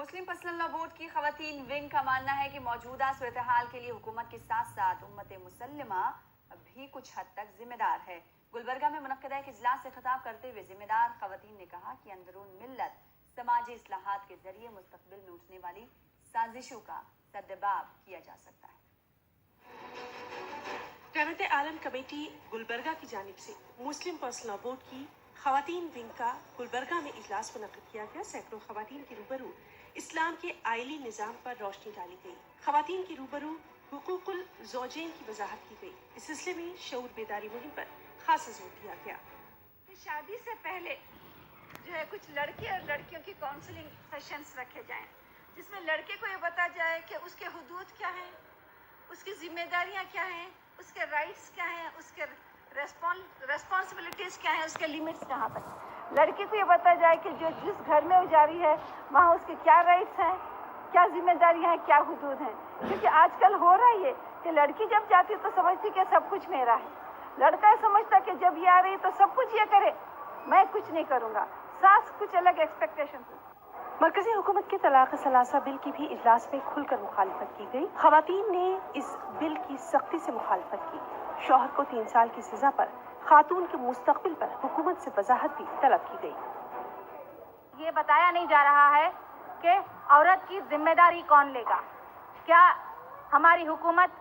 मुस्लिम personal law board की खवातीन wing का मानना है कि मौजूदा सूरत-ए-हाल के लिए हुकूमत के साथ साथ उम्मत मुसल्लिमा भी कुछ हद तक जिम्मेदार है। गुलबर्गा में मुनक्किदा एक इजलास से खिताब करते हुए जिम्मेदार खवातीन ने कहा कि अंदरून मिल्लत समाजी इस्लाहात के जरिए मुस्तकबिल में उठने वाली साजिशों का सद्दबाब किया जा सकता है। रहमत आलम कमेटी गुलबर्गा की जानिब से मुस्लिम पर्सनल लॉ बोर्ड की खवातीन विंग का गुलबर्गा में इजलास मुनक्किद किया गया। सैकड़ों खवातीन के रूबरू इस्लाम के आइली निज़ाम पर रोशनी डाली गई। खवातीन के रूबरू हुकूकुल ज़ौजैन की वजाहत की गई। इस सिलसिले में शऊर बेदारी मुहिम पर खासा जोर दिया गया। शादी से पहले जो है कुछ लड़के और लड़कियों की काउंसलिंग सेशंस रखे जाएं, जिसमें लड़के को ये बता जाए कि उसके हुदूद क्या हैं, उसकी जिम्मेदारियां क्या हैं, उसके राइट्स क्या हैं, उसके रेस्पॉन्सिबिलिटीज़ क्या हैं, उसके लिमिट्स कहाँ तक। लड़के को ये बता जाए कि जो जिस घर में वो जा रही है वहाँ उसके क्या राइट्स हैं, क्या जिम्मेदारियां हैं, क्या हुदूद हैं। क्योंकि आजकल हो रहा है ये कि लड़की जब जाती है तो समझती कि सब कुछ मेरा है, लड़का ये समझता कि जब ये आ रही तो सब कुछ ये करे, मैं कुछ नहीं करूँगा। सास कुछ अलग एक्सपेक्टेशन। मरकजी हुकूमत के तलाक सलासा बिल की भी इजलास में खुलकर मुखालफत की गई। खवातीन ने इस बिल की सख्ती से मुखालफत की। शौहर को 3 साल की सजा पर खातून के मुस्तकबिल पर हुकूमत से वजाहत भी तलब की गई। ये बताया नहीं जा रहा है कि औरत की जिम्मेदारी कौन लेगा। क्या हमारी हुकूमत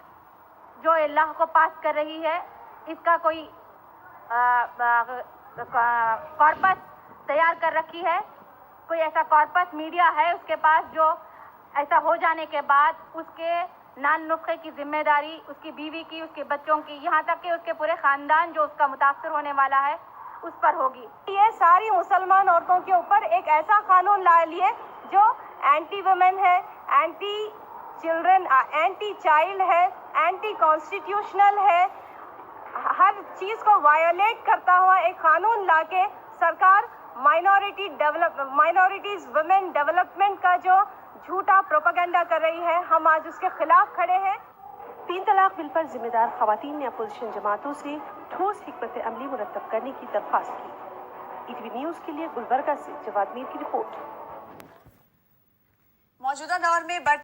जो अल्लाह को पास कर रही है इसका कोई कॉर्पस तैयार कर रखी है? कोई ऐसा कॉर्पस मीडिया है उसके पास जो ऐसा हो जाने के बाद उसके नान नुस्खे की जिम्मेदारी उसकी बीवी की, उसके बच्चों की, यहाँ तक कि उसके पूरे खानदान जो उसका मुतासर होने वाला है उस पर होगी। ये सारी मुसलमान औरतों के ऊपर एक ऐसा कानून ला लिए जो एंटी वुमेन है, एंटी चिल्ड्रन, एंटी चाइल्ड है, एंटी कॉन्स्टिट्यूशनल है, हर चीज़ को वायोलेट करता हुआ एक कानून लाके सरकार माइनॉरिटीज वुमेन डेवलपमेंट का जो झूठा प्रोपेगेंडा कर रही है, हम आज उसके खिलाफ खड़े हैं। 3 तलाक बिल पर जिम्मेदार खवातीन ने अपोजिशन जमातों से ठोस हिकमत अमली मुरतब करने की दरख्वास्त की। ईटीवी न्यूज़ के लिए गुलबर्गा से जवाद मीर की रिपोर्ट। मौजूदा दौर में